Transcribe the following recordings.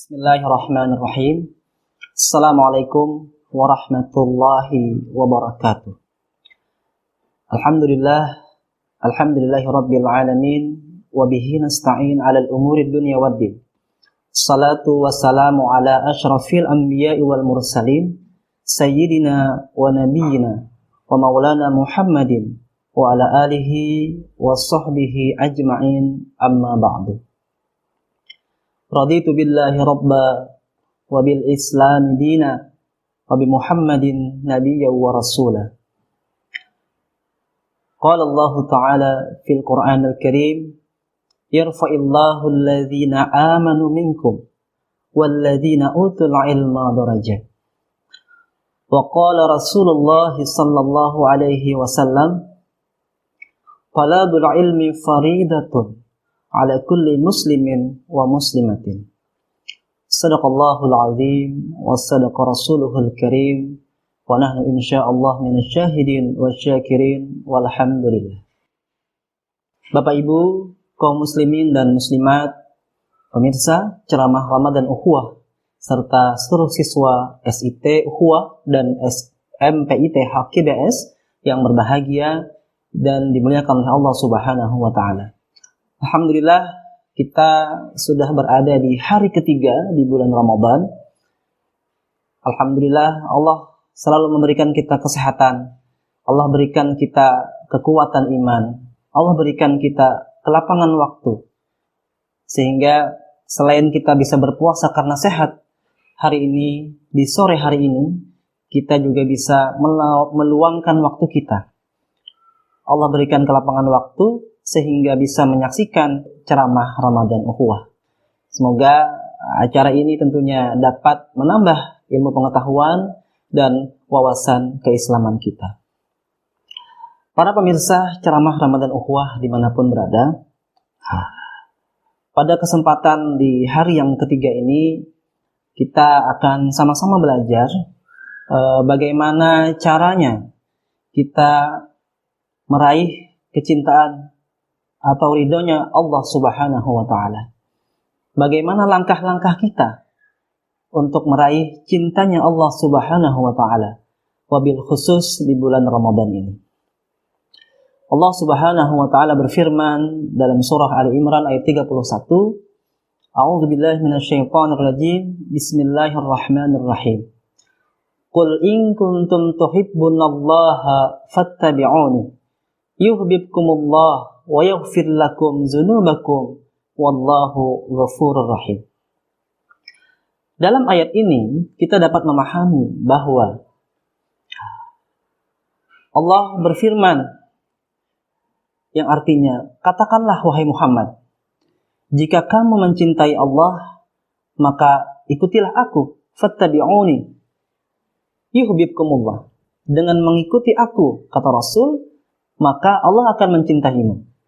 Bismillahirrahmanirrahim. Assalamualaikum warahmatullahi wabarakatuh. Alhamdulillahi rabbil alamin wa bihi nasta'in 'alal umuri dunya waddin. Salatu wassalamu ala asyrafil anbiya'i wal mursalin sayyidina wa nabiyyina wa maulana Muhammadin wa ala alihi wa sahbihi ajma'in, amma ba'du. Raditu billahi rabba wa bil islam dina wa bi Muhammadin nabiyya wa rasula. Qala Allah Ta'ala fil Qur'anil Karim, yarfa'illahu alladhina amanu minkum walladhina utul ilma darajat. Wa qala Rasulullah sallallahu alaihi wasallam, talabul ilmi faridatun ala kulli muslimin wa muslimatin. Sadaqallahul azim wa sadaqa rasuluhul karim wa nahnu insyaallah minasyahidin wasyakirin walhamdulillah. Bapak Ibu kaum muslimin dan muslimat, pemirsa ceramah Ramadan Ukhuwah serta seluruh siswa SIT Ukhuwah dan SMPIT HKBS yang berbahagia dan dimuliakan oleh Allah Subhanahu wa taala. Alhamdulillah, kita sudah berada di hari ketiga di bulan Ramadan. Alhamdulillah, Allah selalu memberikan kita kesehatan. Allah berikan kita kekuatan iman. Allah berikan kita kelapangan waktu. Sehingga selain kita bisa berpuasa karena sehat, hari ini, di sore hari ini, kita juga bisa meluangkan waktu kita. Allah berikan kelapangan waktu sehingga bisa menyaksikan ceramah Ramadan Ukhuwah. Semoga acara ini tentunya dapat menambah ilmu pengetahuan dan wawasan keislaman kita. Para pemirsa ceramah Ramadan Ukhuwah dimanapun berada, pada kesempatan di hari yang ketiga ini, kita akan sama-sama belajar bagaimana caranya kita meraih kecintaan atau ridhonya Allah Subhanahu wa ta'ala. Bagaimana langkah-langkah kita untuk meraih cintanya Allah Subhanahu wa ta'ala, wabil khusus di bulan Ramadan ini. Allah Subhanahu wa ta'ala berfirman dalam surah Ali Imran ayat 31, A'udzu billahi minasyaitonir rajim. Bismillahirrahmanirrahim. Qul in kuntum tuhibbunallaha fattabi'uni yuhibbukumullah wa yaghfir lakum dzunubakum wallahu ghafurur rahim. Dalam ayat ini kita dapat memahami bahwa Allah berfirman yang artinya, katakanlah wahai Muhammad, jika kamu mencintai Allah, maka ikutilah aku, fattabi'uni yuhibbukumullah. Dengan mengikuti aku, kata Rasul, maka Allah akan mencintaimu.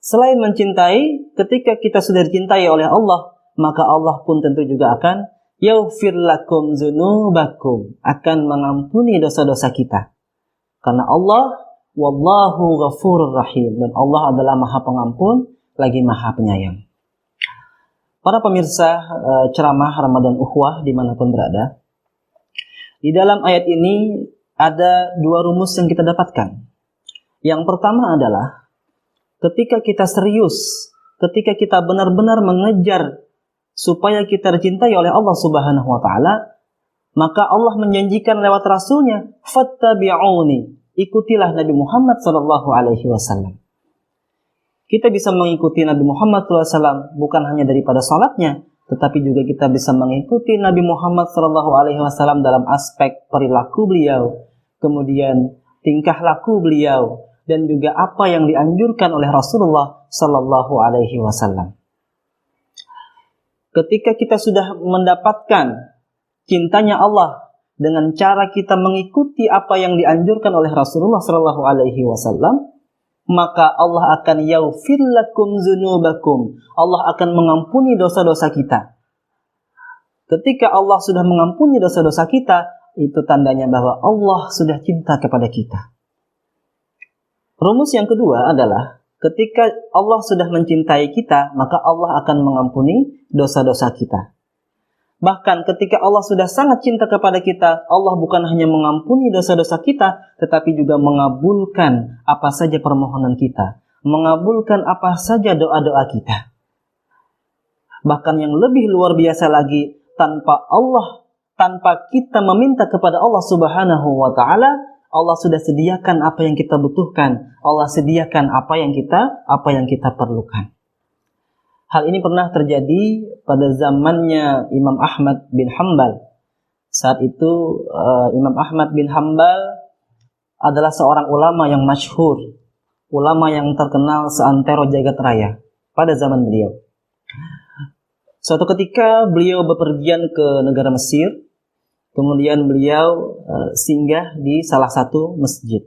Selain mencintai, ketika kita sudah dicintai oleh Allah, maka Allah pun tentu juga akan yaghfir lakum dzunubakum, akan mengampuni dosa-dosa kita. Karena Allah wallahu ghafurur rahim, dan Allah adalah Maha Pengampun lagi Maha Penyayang. Para pemirsa ceramah Ramadan Ukhuwah dimanapun berada, di dalam ayat ini ada dua rumus yang kita dapatkan. Yang pertama adalah ketika kita serius, ketika kita benar-benar mengejar supaya kita dicintai oleh Allah Subhanahu wa ta'ala, maka Allah menjanjikan lewat Rasulnya, fattabi'uni, ikutilah Nabi Muhammad sallallahu alaihi wasallam. Kita bisa mengikuti Nabi Muhammad sallallahu alaihi wasallam bukan hanya daripada salatnya, tetapi juga kita bisa mengikuti Nabi Muhammad sallallahu alaihi wasallam dalam aspek perilaku beliau, kemudian tingkah laku beliau, dan juga apa yang dianjurkan oleh Rasulullah sallallahu alaihi wasallam. Ketika kita sudah mendapatkan cintanya Allah dengan cara kita mengikuti apa yang dianjurkan oleh Rasulullah sallallahu alaihi wasallam, maka Allah akan yaghfir lakum dzunubakum. Allah akan mengampuni dosa-dosa kita. Ketika Allah sudah mengampuni dosa-dosa kita, itu tandanya bahwa Allah sudah cinta kepada kita. Rumus yang kedua adalah ketika Allah sudah mencintai kita, maka Allah akan mengampuni dosa-dosa kita. Bahkan ketika Allah sudah sangat cinta kepada kita, Allah bukan hanya mengampuni dosa-dosa kita, tetapi juga mengabulkan apa saja permohonan kita, mengabulkan apa saja doa-doa kita. Bahkan yang lebih luar biasa lagi, tanpa kita meminta kepada Allah Subhanahu wa taala, Allah sudah sediakan apa yang kita butuhkan. Allah sediakan apa yang kita perlukan. Hal ini pernah terjadi pada zamannya Imam Ahmad bin Hanbal. Saat itu Imam Ahmad bin Hanbal adalah seorang ulama yang masyhur, ulama yang terkenal seantero jagat raya pada zaman beliau. Suatu ketika beliau bepergian ke negara Mesir, kemudian beliau singgah di salah satu masjid.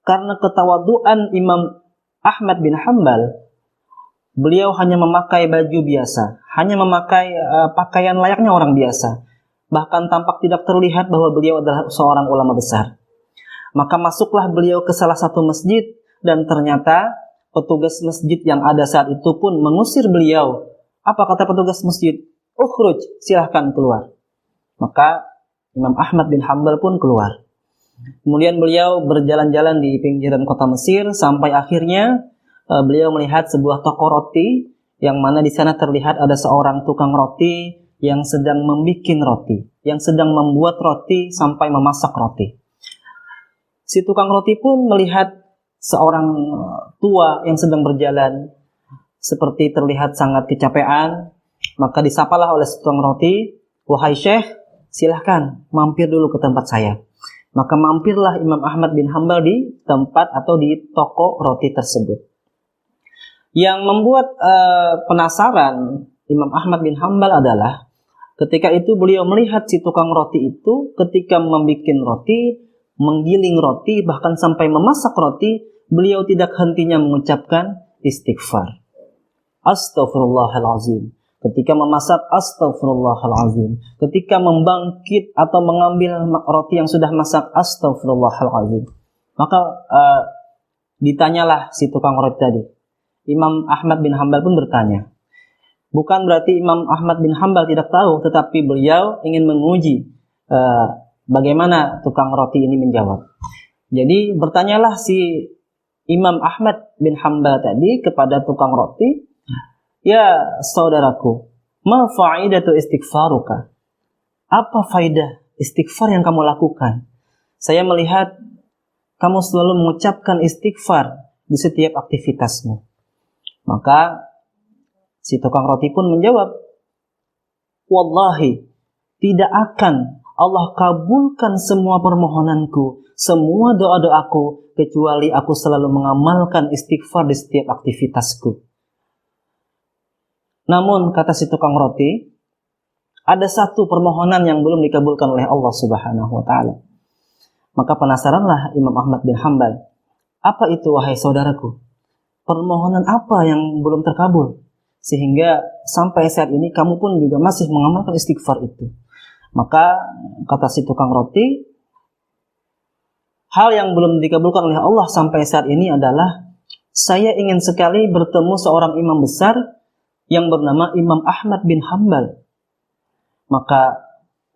Karena ketawaduan Imam Ahmad bin Hanbal, beliau hanya memakai baju biasa, hanya memakai pakaian layaknya orang biasa. Bahkan tampak tidak terlihat bahwa beliau adalah seorang ulama besar. Maka masuklah beliau ke salah satu masjid, dan ternyata petugas masjid yang ada saat itu pun mengusir beliau. Apa kata petugas masjid? Ukhruj, silahkan keluar. Maka Imam Ahmad bin Hanbal pun keluar. Kemudian beliau berjalan-jalan di pinggiran kota Mesir sampai akhirnya beliau melihat sebuah toko roti, yang mana di sana terlihat ada seorang tukang roti yang sedang membikin roti, yang sedang membuat roti sampai memasak roti. Si tukang roti pun melihat seorang tua yang sedang berjalan, seperti terlihat sangat kecapean, maka disapalah oleh si tukang roti, "Wahai Syekh, silahkan mampir dulu ke tempat saya." Maka mampirlah Imam Ahmad bin Hanbal di tempat atau di toko roti tersebut. Yang membuat penasaran Imam Ahmad bin Hanbal adalah ketika itu beliau melihat si tukang roti itu ketika membuat roti, menggiling roti, bahkan sampai memasak roti, beliau tidak hentinya mengucapkan istighfar. Astaghfirullahalazim. Ketika memasak, astaghfirullahalazim. Ketika membangkit atau mengambil roti yang sudah masak, astaghfirullahalazim. Maka ditanyalah si tukang roti tadi. Imam Ahmad bin Hanbal pun bertanya. Bukan berarti Imam Ahmad bin Hanbal tidak tahu, tetapi beliau ingin menguji bagaimana tukang roti ini menjawab. Jadi bertanyalah si Imam Ahmad bin Hanbal tadi kepada tukang roti, "Ya saudaraku, ma fa'idatu istighfaruka?" Apa faidah istighfar yang kamu lakukan? Saya melihat kamu selalu mengucapkan istighfar di setiap aktivitasmu. Maka si tukang roti pun menjawab, "Wallahi, tidak akan Allah kabulkan semua permohonanku, semua doa-doaku, kecuali aku selalu mengamalkan istighfar di setiap aktivitasku." Namun, kata si tukang roti, ada satu permohonan yang belum dikabulkan oleh Allah Subhanahu wa taala. Maka penasaranlah Imam Ahmad bin Hanbal. Apa itu, wahai saudaraku? Permohonan apa yang belum terkabul? Sehingga sampai saat ini kamu pun juga masih mengamalkan istighfar itu. Maka kata si tukang roti, hal yang belum dikabulkan oleh Allah sampai saat ini adalah saya ingin sekali bertemu seorang imam besar yang bernama Imam Ahmad bin Hanbal. Maka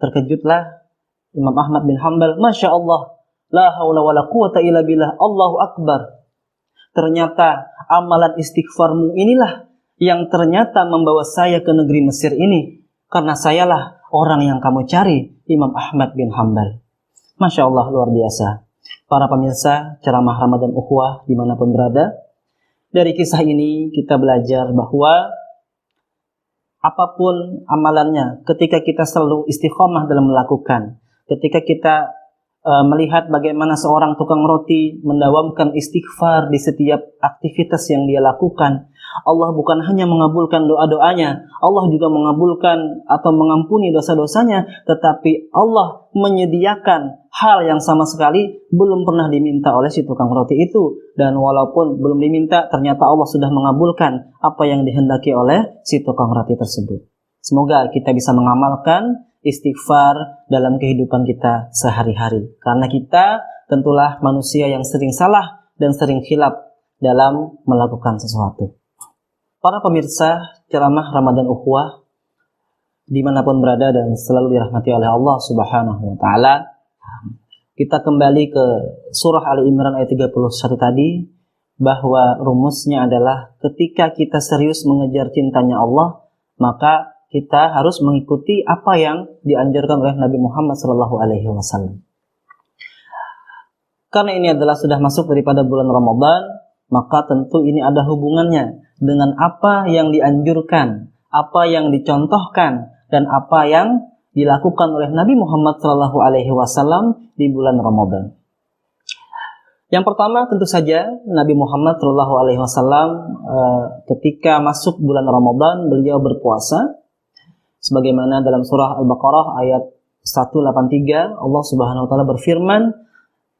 terkejutlah Imam Ahmad bin Hanbal, "Masya Allah, la haula wa la quwata illa billah, Allahu Akbar." Ternyata amalan istighfarmu inilah yang ternyata membawa saya ke negeri Mesir ini. Karena sayalah orang yang kamu cari, Imam Ahmad bin Hanbal. Masya Allah, luar biasa. Para pemirsa ceramah Ramadan Ukhuwah dimanapun berada, dari kisah ini kita belajar bahwa apapun amalannya, ketika kita selalu istiqomah dalam melakukan, ketika kita melihat bagaimana seorang tukang roti mendawamkan istighfar di setiap aktivitas yang dia lakukan, Allah bukan hanya mengabulkan doa-doanya, Allah juga mengabulkan atau mengampuni dosa-dosanya, tetapi Allah menyediakan hal yang sama sekali belum pernah diminta oleh si tukang roti itu. Dan walaupun belum diminta, ternyata Allah sudah mengabulkan apa yang dihendaki oleh si tukang roti tersebut. Semoga kita bisa mengamalkan istighfar dalam kehidupan kita sehari-hari. Karena kita tentulah manusia yang sering salah dan sering khilaf. dalam melakukan sesuatu. Para pemirsa ceramah Ramadan Ukhuwah dimanapun berada dan selalu dirahmati oleh Allah Subhanahu wa Ta'ala, kita kembali ke surah Ali Imran ayat 31 tadi, bahwa rumusnya adalah ketika kita serius mengejar cintanya Allah, maka kita harus mengikuti apa yang dianjurkan oleh Nabi Muhammad SAW. Karena ini adalah sudah masuk daripada bulan Ramadan, maka tentu ini ada hubungannya dengan apa yang dianjurkan, apa yang dicontohkan, dan apa yang dilakukan oleh Nabi Muhammad SAW di bulan Ramadan. Yang pertama tentu saja Nabi Muhammad SAW ketika masuk bulan Ramadan beliau berpuasa, sebagaimana dalam surah Al-Baqarah ayat 183 Allah Subhanahu wa taala berfirman,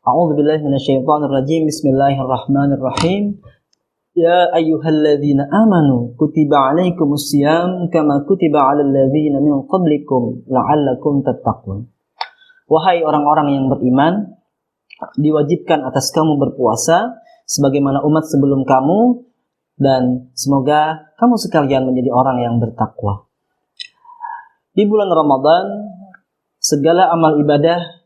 A'udzubillahi minasyaitonirrajim, Bismillahirrahmanirrahim. Ya ayyuhalladzina amanu kutiba alaikumusiyam kama kutiba alal ladzina min qablikum la'allakum tattaqun. Wahai orang-orang yang beriman, diwajibkan atas kamu berpuasa sebagaimana umat sebelum kamu, dan semoga kamu sekalian menjadi orang yang bertakwa. Di bulan Ramadan segala amal ibadah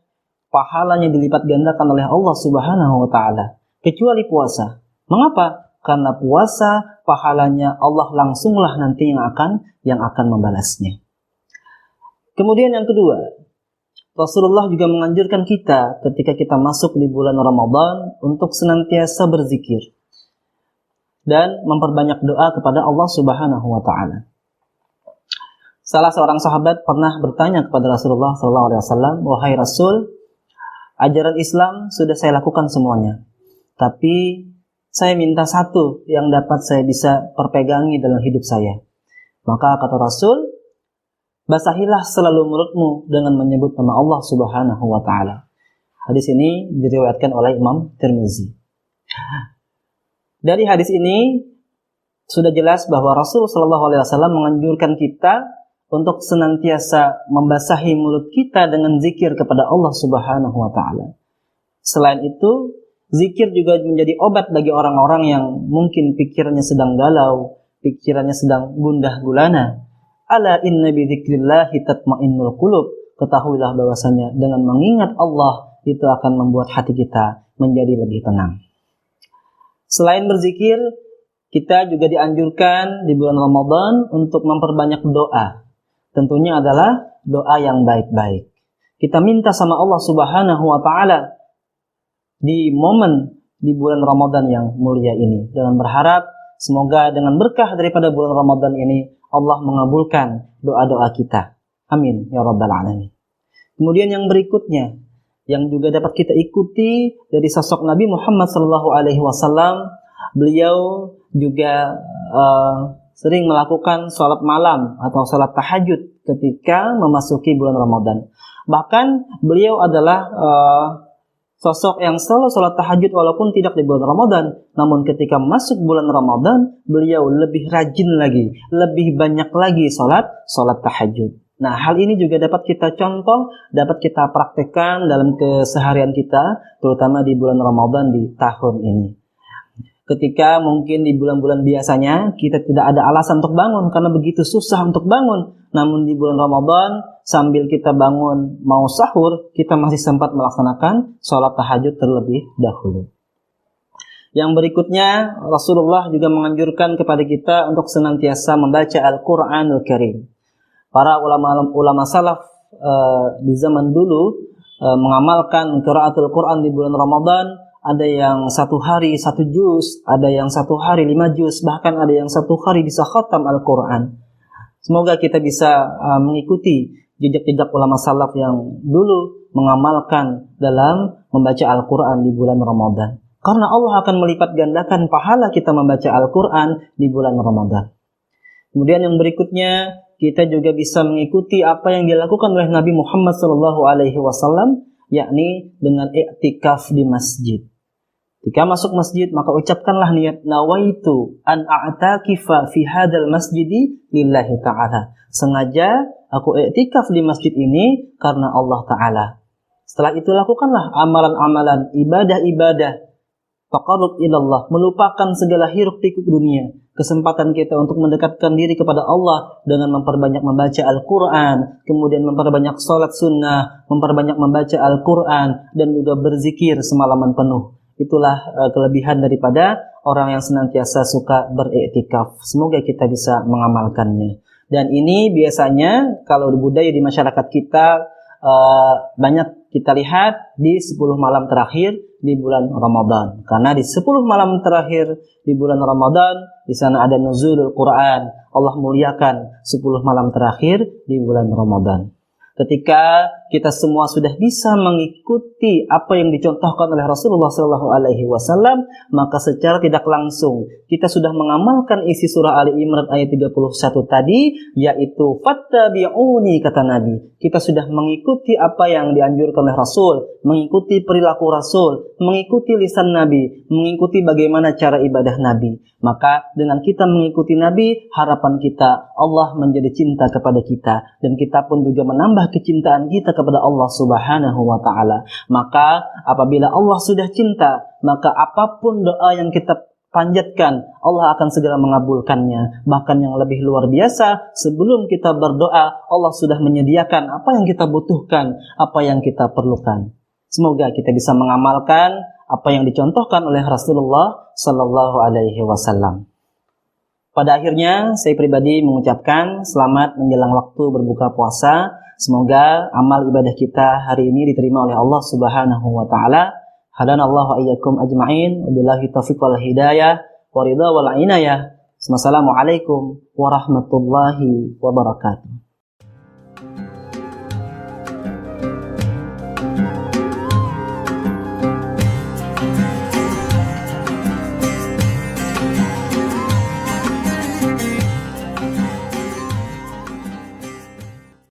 pahalanya dilipat gandakan oleh Allah Subhanahu wa taala kecuali puasa. Mengapa? Karena puasa pahalanya Allah langsunglah nanti yang akan membalasnya. Kemudian yang kedua, Rasulullah juga menganjurkan kita ketika kita masuk di bulan Ramadan untuk senantiasa berzikir dan memperbanyak doa kepada Allah Subhanahu wa taala. Salah seorang sahabat pernah bertanya kepada Rasulullah SAW, "Wahai Rasul, ajaran Islam sudah saya lakukan semuanya, tapi saya minta satu yang dapat saya bisa perpegangi dalam hidup saya." Maka kata Rasul, basahilah selalu mulutmu dengan menyebut nama Allah Subhanahu wa taala. Hadis ini diriwayatkan oleh Imam Tirmizi. Dari hadis ini sudah jelas bahwa Rasul sallallahu alaihi wasallam menganjurkan kita untuk senantiasa membasahi mulut kita dengan zikir kepada Allah Subhanahu wa taala. Selain itu, zikir juga menjadi obat bagi orang-orang yang mungkin pikirannya sedang galau, pikirannya sedang gundah gulana. Ala inna bi dzikrillahi tatmainnul qulub. Ketahuilah bahwasanya dengan mengingat Allah itu akan membuat hati kita menjadi lebih tenang. Selain berzikir, kita juga dianjurkan di bulan Ramadan untuk memperbanyak doa. Tentunya adalah doa yang baik-baik. Kita minta sama Allah Subhanahu wa taala di momen di bulan Ramadan yang mulia ini, dengan berharap semoga dengan berkah daripada bulan Ramadan ini Allah mengabulkan doa-doa kita. Amin ya rabbal alamin. Kemudian yang berikutnya yang juga dapat kita ikuti dari sosok Nabi Muhammad SAW, beliau juga sering melakukan sholat malam atau sholat tahajud ketika memasuki bulan Ramadan. Bahkan beliau adalah sosok yang selalu sholat tahajud walaupun tidak di bulan Ramadan. Namun ketika masuk bulan Ramadan, beliau lebih rajin lagi, lebih banyak lagi sholat tahajud. Nah, hal ini juga dapat kita contoh, dapat kita praktekkan dalam keseharian kita, terutama di bulan Ramadan di tahun ini. Ketika mungkin di bulan-bulan biasanya kita tidak ada alasan untuk bangun karena begitu susah untuk bangun. Namun di bulan Ramadan sambil kita bangun mau sahur, kita masih sempat melaksanakan sholat tahajud terlebih dahulu. Yang berikutnya, Rasulullah juga menganjurkan kepada kita untuk senantiasa membaca Al-Quranul Karim. Para ulama salaf di zaman dulu mengamalkan qiraatul Quran di bulan Ramadan. Ada yang 1 hari 1 juz, ada yang 1 hari 5 juz, bahkan ada yang 1 hari bisa khatam Al-Quran. Semoga kita bisa mengikuti jejak-jejak ulama salaf yang dulu mengamalkan dalam membaca Al-Quran di bulan Ramadan. Karena Allah akan melipat gandakan pahala kita membaca Al-Quran di bulan Ramadan. Kemudian yang berikutnya, kita juga bisa mengikuti apa yang dilakukan oleh Nabi Muhammad SAW, yakni dengan i'tikaf di masjid. Ketika masuk masjid, maka ucapkanlah niat nawaitu an a'takifa fi hadzal masjidi lillahi ta'ala. Sengaja aku i'tikaf di masjid ini karena Allah Ta'ala. Setelah itu lakukanlah amalan-amalan, ibadah-ibadah taqarrub ilallah, melupakan segala hiruk-pikuk dunia. Kesempatan kita untuk mendekatkan diri kepada Allah dengan memperbanyak membaca Al-Quran, kemudian memperbanyak sholat sunnah, memperbanyak membaca Al-Quran, dan juga berzikir semalaman penuh. Itulah kelebihan daripada orang yang senantiasa suka beriktikaf. Semoga kita bisa mengamalkannya. Dan ini biasanya kalau di budaya di masyarakat kita banyak kita lihat di 10 malam terakhir di bulan Ramadan. Karena di 10 malam terakhir di bulan Ramadan, di sana ada nuzulul Quran. Allah muliakan 10 malam terakhir di bulan Ramadan. Ketika kita semua sudah bisa mengikuti apa yang dicontohkan oleh Rasulullah SAW, maka secara tidak langsung kita sudah mengamalkan isi surah Ali Imran ayat 31 tadi, yaitu fattabi'uni, kata Nabi. Kita sudah mengikuti apa yang dianjurkan oleh Rasul, mengikuti perilaku Rasul, mengikuti lisan Nabi, mengikuti bagaimana cara ibadah Nabi. Maka dengan kita mengikuti Nabi, harapan kita Allah menjadi cinta kepada kita, dan kita pun juga menambah kecintaan kita kepada Allah Subhanahu wa ta'ala. Maka apabila Allah sudah cinta, maka apapun doa yang kita panjatkan, Allah akan segera mengabulkannya. Bahkan yang lebih luar biasa, sebelum kita berdoa, Allah sudah menyediakan apa yang kita butuhkan, apa yang kita perlukan. Semoga kita bisa mengamalkan apa yang dicontohkan oleh Rasulullah Sallallahu Alaihi Wasallam. Pada akhirnya, saya pribadi mengucapkan selamat menjelang waktu berbuka puasa. Semoga amal ibadah kita hari ini diterima oleh Allah Subhanahu wa ta'ala. Hadanallahu wa iyyakum ajma'in. Wabillahi taufiq wal hidayah wa ridha wal inayah. Wassalamualaikum warahmatullahi wabarakatuh.